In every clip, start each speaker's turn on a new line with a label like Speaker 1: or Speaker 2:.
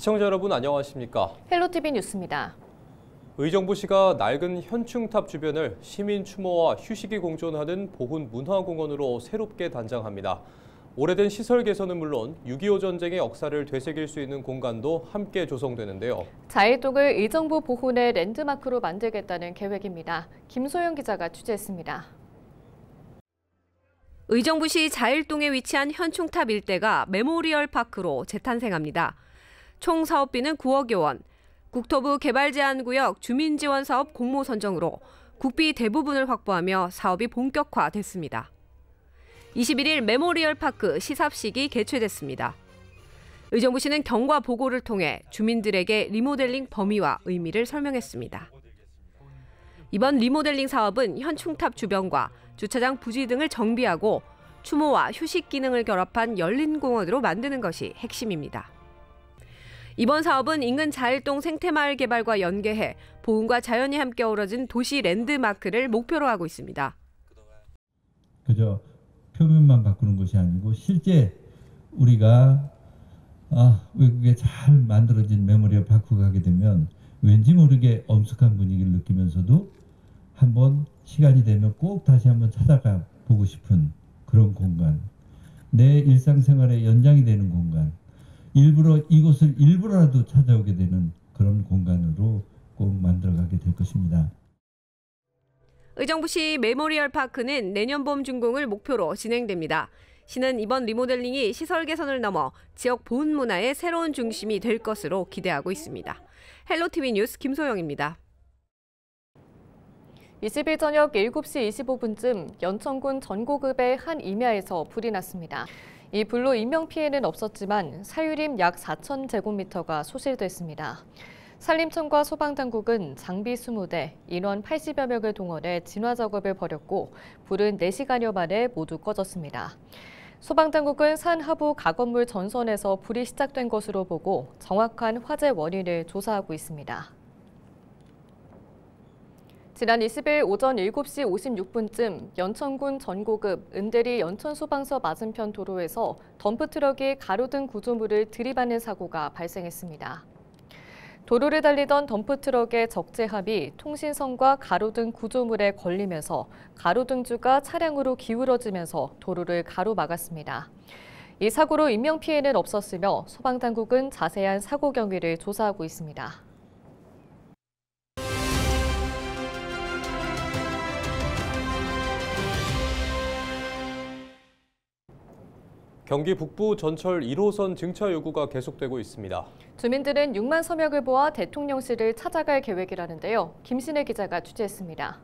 Speaker 1: 시청자 여러분 안녕하십니까?
Speaker 2: 헬로티비 뉴스입니다.
Speaker 1: 의정부시가 낡은 현충탑 주변을 시민 추모와 휴식이 공존하는 보훈 문화공원으로 새롭게 단장합니다. 오래된 시설 개선은 물론 6.25 전쟁의 역사를 되새길 수 있는 공간도 함께 조성되는데요.
Speaker 2: 자일동을 의정부 보훈의 랜드마크로 만들겠다는 계획입니다. 김소영 기자가 취재했습니다.
Speaker 3: 의정부시 자일동에 위치한 현충탑 일대가 메모리얼 파크로 재탄생합니다. 총 사업비는 9억여 원, 국토부 개발제한구역 주민지원사업 공모 선정으로 국비 대부분을 확보하며 사업이 본격화됐습니다. 21일 메모리얼 파크 시삽식이 개최됐습니다. 의정부시는 경과 보고를 통해 주민들에게 리모델링 범위와 의미를 설명했습니다. 이번 리모델링 사업은 현충탑 주변과 주차장 부지 등을 정비하고 추모와 휴식 기능을 결합한 열린 공원으로 만드는 것이 핵심입니다. 이번 사업은 인근 자일동 생태마을 개발과 연계해 보훈과 자연이 함께 어우러진 도시 랜드마크를 목표로 하고 있습니다.
Speaker 4: 그저 표면만 바꾸는 것이 아니고 실제 우리가 외국에 잘 만들어진 메모리얼 파크가 가게 되면 왠지 모르게 엄숙한 분위기를 느끼면서도 한번 시간이 되면 꼭 다시 한번 찾아가 보고 싶은 그런 공간, 내 일상생활의 연장이 되는 공간, 일부러 이곳을 일부러라도 찾아오게 되는 그런 공간으로 꼭 만들어가게 될 것입니다.
Speaker 3: 의정부시 메모리얼 파크는 내년 봄 준공을 목표로 진행됩니다. 시는 이번 리모델링이 시설 개선을 넘어 지역 보훈 문화의 새로운 중심이 될 것으로 기대하고 있습니다. 헬로티비 뉴스 김소영입니다.
Speaker 2: 20일 저녁 7시 25분쯤 연천군 전고급의 한 임야에서 불이 났습니다. 이 불로 인명피해는 없었지만 사유림 약 4,000제곱미터가 소실됐습니다. 산림청과 소방당국은 장비 20대, 인원 80여 명을 동원해 진화 작업을 벌였고 불은 4시간여 만에 모두 꺼졌습니다. 소방당국은 산 하부 가건물 전선에서 불이 시작된 것으로 보고 정확한 화재 원인을 조사하고 있습니다. 지난 20일 오전 7시 56분쯤 연천군 전고급 은대리 연천소방서 맞은편 도로에서 덤프트럭이 가로등 구조물을 들이받는 사고가 발생했습니다. 도로를 달리던 덤프트럭의 적재함이 통신선과 가로등 구조물에 걸리면서 가로등주가 차량으로 기울어지면서 도로를 가로막았습니다. 이 사고로 인명피해는 없었으며 소방당국은 자세한 사고 경위를 조사하고 있습니다.
Speaker 1: 경기 북부 전철 1호선 증차 요구가 계속되고 있습니다.
Speaker 2: 주민들은 6만 서명을 모아 대통령실을 찾아갈 계획이라는데요. 김신혜 기자가 취재했습니다.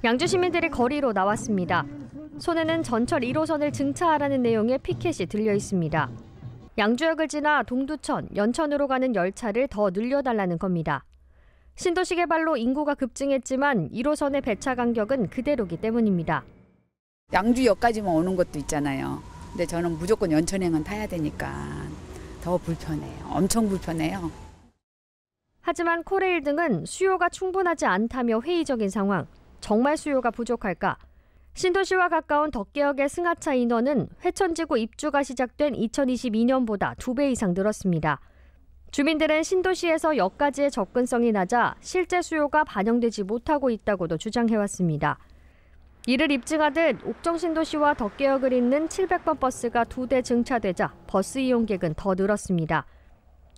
Speaker 5: 양주 시민들이 거리로 나왔습니다. 손에는 전철 1호선을 증차하라는 내용의 피켓이 들려 있습니다. 양주역을 지나 동두천, 연천으로 가는 열차를 더 늘려달라는 겁니다. 신도시 개발로 인구가 급증했지만 1호선의 배차 간격은 그대로기 때문입니다.
Speaker 6: 양주역까지만 오는 것도 있잖아요. 근데 저는 무조건 연천행은 타야 되니까 더 불편해요. 엄청 불편해요.
Speaker 5: 하지만 코레일 등은 수요가 충분하지 않다며 회의적인 상황. 정말 수요가 부족할까? 신도시와 가까운 덕계역의 승하차 인원은 회천지구 입주가 시작된 2022년보다 2배 이상 늘었습니다. 주민들은 신도시에서 역까지의 접근성이 낮아 실제 수요가 반영되지 못하고 있다고도 주장해왔습니다. 이를 입증하듯 옥정신도시와 덕계역을 잇는 700번 버스가 2대 증차되자 버스 이용객은 더 늘었습니다.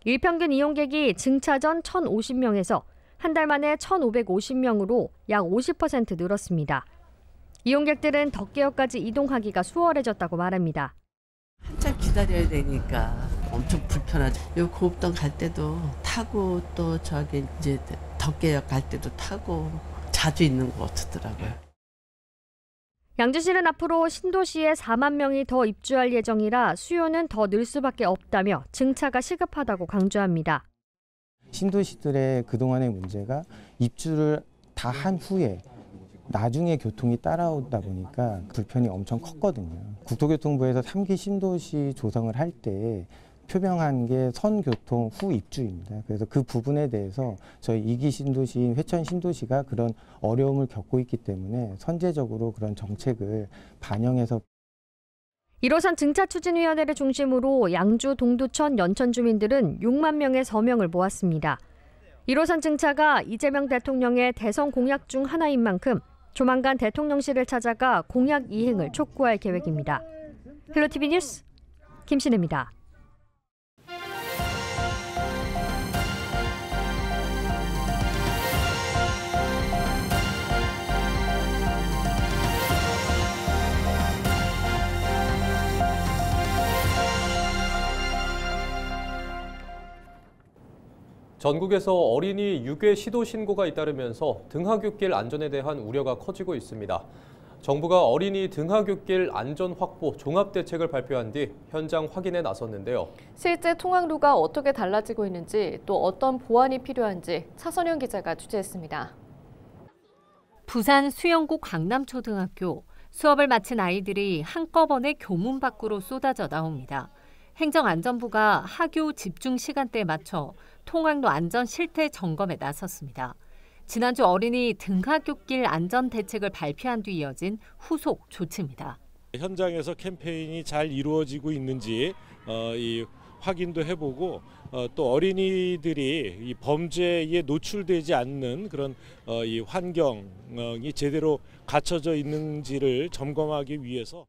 Speaker 5: 일평균 이용객이 증차 전 1,050명에서 한 달 만에 1,550명으로 약 50% 늘었습니다. 이용객들은 덕계역까지 이동하기가 수월해졌다고 말합니다.
Speaker 7: 한참 기다려야 되니까 엄청 불편하죠. 요 고읍동 갈 때도 타고 또 저기 이제 덕계역 갈 때도 타고 자주 있는 것 같더라고요.
Speaker 5: 양주시는 앞으로 신도시에 4만 명이 더 입주할 예정이라 수요는 더 늘 수밖에 없다며 증차가 시급하다고 강조합니다.
Speaker 8: 신도시들의 그동안의 문제가 입주를 다 한 후에 나중에 교통이 따라오다 보니까 불편이 엄청 컸거든요. 국토교통부에서 3기 신도시 조성을 할 때 표명한 게 선교통 후 입주입니다. 그래서 그 부분에 대해서 저희 2기 신도시인 회천 신도시가 그런 어려움을 겪고 있기 때문에 선제적으로 그런 정책을 반영해서
Speaker 5: 1호선 증차추진위원회를 중심으로 양주, 동두천, 연천 주민들은 6만 명의 서명을 모았습니다. 1호선 증차가 이재명 대통령의 대선 공약 중 하나인 만큼 조만간 대통령실을 찾아가 공약 이행을 촉구할 계획입니다. 헬로티비 뉴스 김신혜입니다.
Speaker 1: 전국에서 어린이 유괴 시도 신고가 잇따르면서 등하굣길 안전에 대한 우려가 커지고 있습니다. 정부가 어린이 등하굣길 안전 확보 종합 대책을 발표한 뒤 현장 확인에 나섰는데요.
Speaker 2: 실제 통학로가 어떻게 달라지고 있는지 또 어떤 보완이 필요한지 차선영 기자가 취재했습니다.
Speaker 9: 부산 수영구 강남초등학교. 수업을 마친 아이들이 한꺼번에 교문 밖으로 쏟아져 나옵니다. 행정안전부가 하교 집중 시간대에 맞춰 통학로 안전 실태 점검에 나섰습니다. 지난주 어린이 등하굣길 안전 대책을 발표한 뒤 이어진 후속 조치입니다.
Speaker 10: 현장에서 캠페인이 잘 이루어지고 있는지 확인도 해보고 또 어린이들이 이 범죄에 노출되지 않는 그런 이 환경이 제대로 갖춰져 있는지를 점검하기 위해서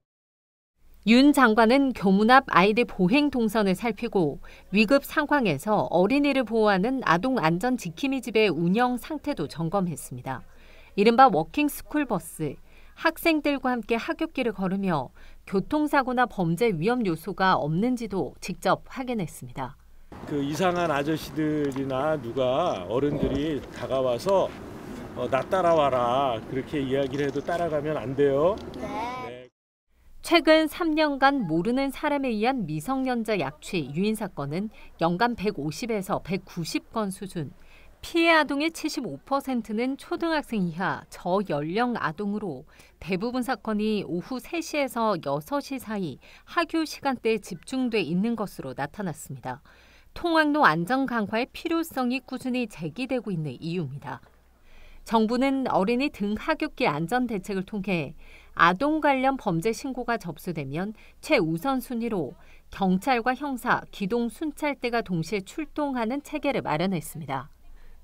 Speaker 9: 윤 장관은 교문 앞 아이들 보행 동선을 살피고 위급 상황에서 어린이를 보호하는 아동 안전 지킴이 집의 운영 상태도 점검했습니다. 이른바 워킹 스쿨버스, 학생들과 함께 하굣길을 걸으며 교통사고나 범죄 위험 요소가 없는지도 직접 확인했습니다.
Speaker 10: 그 이상한 아저씨들이나 누가 어른들이 다가와서 나 따라와라 그렇게 이야기를 해도 따라가면 안 돼요. 네.
Speaker 9: 최근 3년간 모르는 사람에 의한 미성년자 약취, 유인 사건은 연간 150에서 190건 수준. 피해 아동의 75%는 초등학생 이하 저연령 아동으로 대부분 사건이 오후 3시에서 6시 사이 하교 시간대에 집중돼 있는 것으로 나타났습니다. 통학로 안전 강화의 필요성이 꾸준히 제기되고 있는 이유입니다. 정부는 어린이 등하굣길 안전 대책을 통해 아동 관련 범죄 신고가 접수되면 최우선 순위로 경찰과 형사, 기동 순찰대가 동시에 출동하는 체계를 마련했습니다.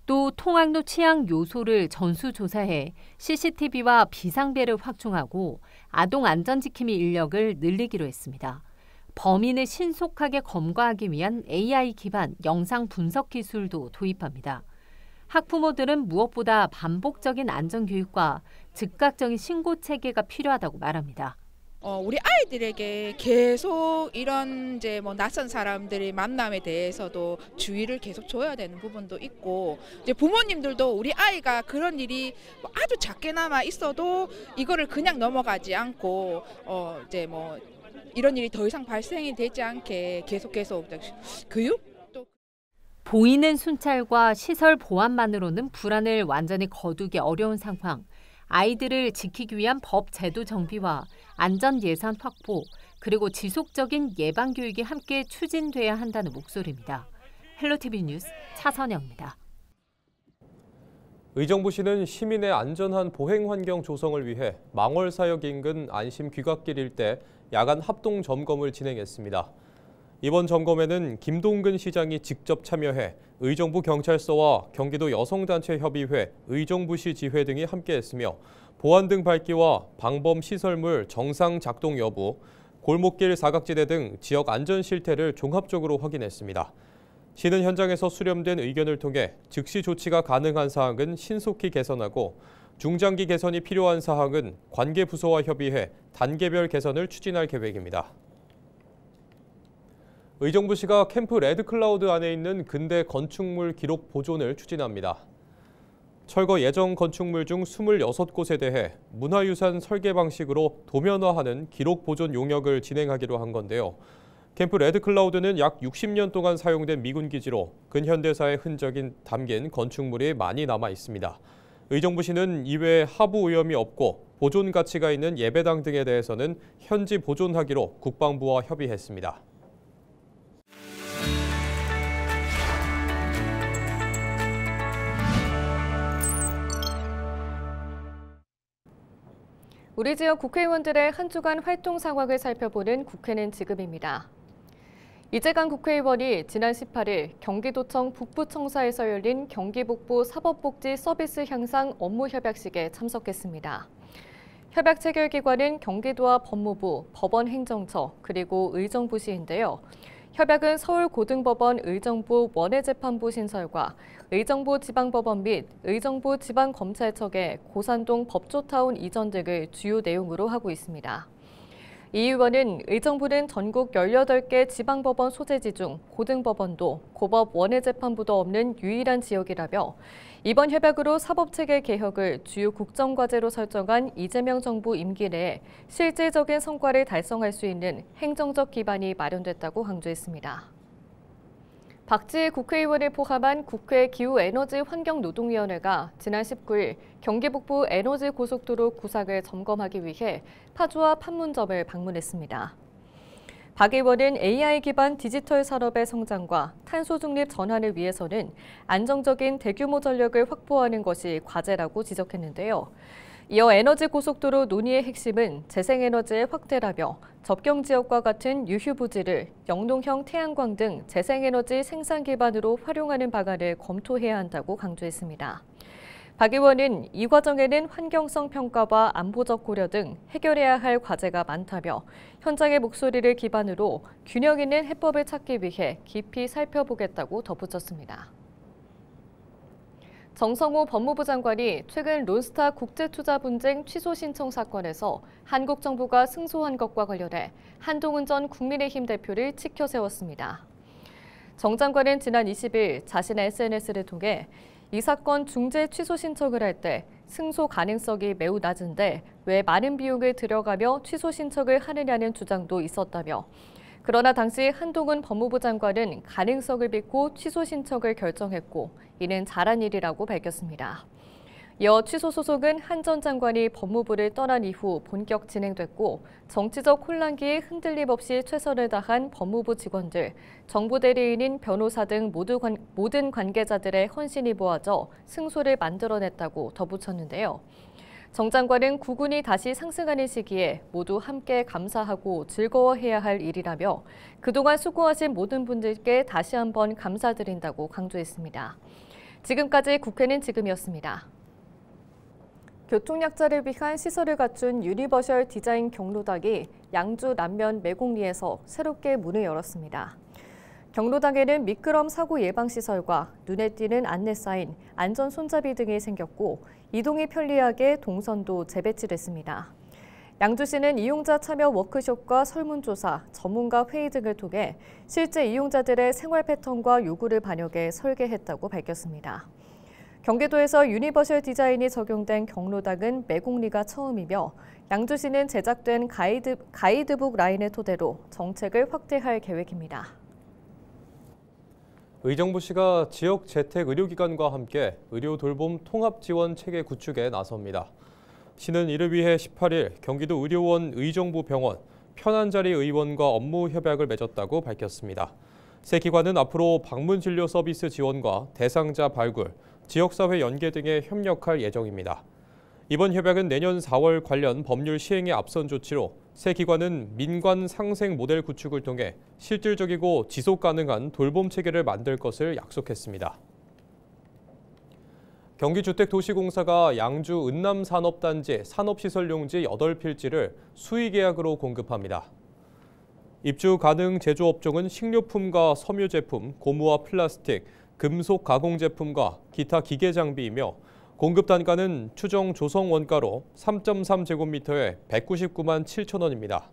Speaker 9: 또 통학로 취약 요소를 전수조사해 CCTV와 비상벨을 확충하고 아동 안전지킴이 인력을 늘리기로 했습니다. 범인을 신속하게 검거하기 위한 AI 기반 영상 분석 기술도 도입합니다. 학부모들은 무엇보다 반복적인 안전교육과 즉각적인 신고 체계가 필요하다고 말합니다.
Speaker 11: 우리 아이들에게 계속 이런 이제 낯선 사람들의 만남에 대해서도 주의를 계속 줘야 되는 부분도 있고, 이제 부모님들도 우리 아이가 그런 일이 아주 작게나마 있어도 이거를 그냥 넘어가지 않고 이제 이런 일이 더 이상 발생이 되지 않게 계속 교육.
Speaker 9: 보이는 순찰과 시설 보안만으로는 불안을 완전히 거두기 어려운 상황. 아이들을 지키기 위한 법 제도 정비와 안전 예산 확보, 그리고 지속적인 예방 교육이 함께 추진돼야 한다는 목소리입니다. 헬로티비 뉴스 차선영입니다.
Speaker 1: 의정부시는 시민의 안전한 보행 환경 조성을 위해 망월사역 인근 안심 귀갓길 일대 야간 합동 점검을 진행했습니다. 이번 점검에는 김동근 시장이 직접 참여해 의정부 경찰서와 경기도 여성단체협의회, 의정부시 지회 등이 함께했으며 보안등 밝기와 방범 시설물 정상 작동 여부, 골목길 사각지대 등 지역 안전 실태를 종합적으로 확인했습니다. 시는 현장에서 수렴된 의견을 통해 즉시 조치가 가능한 사항은 신속히 개선하고 중장기 개선이 필요한 사항은 관계 부서와 협의해 단계별 개선을 추진할 계획입니다. 의정부시가 캠프 레드클라우드 안에 있는 근대 건축물 기록 보존을 추진합니다. 철거 예정 건축물 중 26곳에 대해 문화유산 설계 방식으로 도면화하는 기록 보존 용역을 진행하기로 한 건데요. 캠프 레드클라우드는 약 60년 동안 사용된 미군 기지로 근현대사의 흔적이 담긴 건축물이 많이 남아 있습니다. 의정부시는 이외에 하부 오염이 없고 보존 가치가 있는 예배당 등에 대해서는 현지 보존하기로 국방부와 협의했습니다.
Speaker 2: 우리 지역 국회의원들의 한 주간 활동 상황을 살펴보는 국회는 지금입니다. 이재강 국회의원이 지난 18일 경기도청 북부청사에서 열린 경기북부 사법복지 서비스 향상 업무협약식에 참석했습니다. 협약 체결기관은 경기도와 법무부, 법원행정처, 그리고 의정부시인데요. 협약은 서울고등법원 의정부 원해재판부 신설과 의정부 지방법원 및 의정부 지방검찰청의 고산동 법조타운 이전 등을 주요 내용으로 하고 있습니다. 이 의원은 의정부는 전국 18개 지방법원 소재지 중 고등법원도 고법 원해재판부도 없는 유일한 지역이라며 이번 협약으로 사법체계 개혁을 주요 국정과제로 설정한 이재명 정부 임기 내에 실질적인 성과를 달성할 수 있는 행정적 기반이 마련됐다고 강조했습니다. 박지혜 국회의원을 포함한 국회 기후에너지환경노동위원회가 지난 19일 경기 북부 에너지고속도로 구상을 점검하기 위해 파주와 판문점을 방문했습니다. 박 의원은 AI 기반 디지털 산업의 성장과 탄소 중립 전환을 위해서는 안정적인 대규모 전력을 확보하는 것이 과제라고 지적했는데요. 이어 에너지 고속도로 논의의 핵심은 재생에너지의 확대라며 접경 지역과 같은 유휴 부지를 영농형 태양광 등 재생에너지 생산 기반으로 활용하는 방안을 검토해야 한다고 강조했습니다. 박 의원은 이 과정에는 환경성 평가와 안보적 고려 등 해결해야 할 과제가 많다며 현장의 목소리를 기반으로 균형 있는 해법을 찾기 위해 깊이 살펴보겠다고 덧붙였습니다. 정성호 법무부 장관이 최근 론스타 국제투자 분쟁 취소 신청 사건에서 한국 정부가 승소한 것과 관련해 한동훈 전 국민의힘 대표를 치켜 세웠습니다. 정 장관은 지난 20일 자신의 SNS를 통해 이 사건 중재 취소 신청을 할 때 승소 가능성이 매우 낮은데 왜 많은 비용을 들여가며 취소 신청을 하느냐는 주장도 있었다며 그러나 당시 한동훈 법무부 장관은 가능성을 믿고 취소 신청을 결정했고 이는 잘한 일이라고 밝혔습니다. 이어 취소 소송은 한 전 장관이 법무부를 떠난 이후 본격 진행됐고 정치적 혼란기에 흔들림 없이 최선을 다한 법무부 직원들, 정부 대리인인 변호사 등 모든 관계자들의 헌신이 모아져 승소를 만들어냈다고 덧붙였는데요. 정 장관은 국운이 다시 상승하는 시기에 모두 함께 감사하고 즐거워해야 할 일이라며 그동안 수고하신 모든 분들께 다시 한번 감사드린다고 강조했습니다. 지금까지 국회는 지금이었습니다. 교통약자를 위한 시설을 갖춘 유니버셜 디자인 경로당이 양주 남면 매곡리에서 새롭게 문을 열었습니다. 경로당에는 미끄럼 사고 예방 시설과 눈에 띄는 안내 사인, 안전 손잡이 등이 생겼고 이동이 편리하게 동선도 재배치됐습니다. 양주시는 이용자 참여 워크숍과 설문조사, 전문가 회의 등을 통해 실제 이용자들의 생활 패턴과 요구를 반영해 설계했다고 밝혔습니다. 경기도에서 유니버셜 디자인이 적용된 경로당은 매곡리가 처음이며 양주시는 제작된 가이드북 라인을 토대로 정책을 확대할 계획입니다.
Speaker 1: 의정부시가 지역 재택 의료기관과 함께 의료 돌봄 통합 지원 체계 구축에 나섭니다. 시는 이를 위해 18일 경기도 의료원 의정부병원, 편한자리 의원과 업무 협약을 맺었다고 밝혔습니다. 새 기관은 앞으로 방문 진료 서비스 지원과 대상자 발굴, 지역사회 연계 등에 협력할 예정입니다. 이번 협약은 내년 4월 관련 법률 시행에 앞선 조치로 새 기관은 민관 상생 모델 구축을 통해 실질적이고 지속 가능한 돌봄 체계를 만들 것을 약속했습니다. 경기주택도시공사가 양주 은남산업단지 산업시설용지 8필지를 수의계약으로 공급합니다. 입주 가능 제조업종은 식료품과 섬유제품, 고무와 플라스틱, 금속 가공제품과 기타 기계장비이며 공급 단가는 추정 조성 원가로 3.3제곱미터에 199만 7천 원입니다.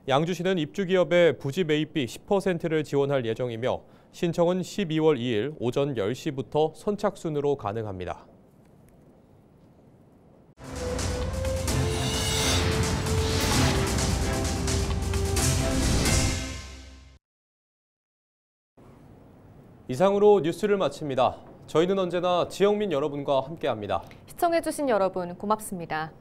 Speaker 1: 양주시는 입주기업의 부지 매입비 10%를 지원할 예정이며 신청은 12월 2일 오전 10시부터 선착순으로 가능합니다. 이상으로 뉴스를 마칩니다. 저희는 언제나 지역민 여러분과 함께합니다.
Speaker 2: 시청해주신 여러분 고맙습니다.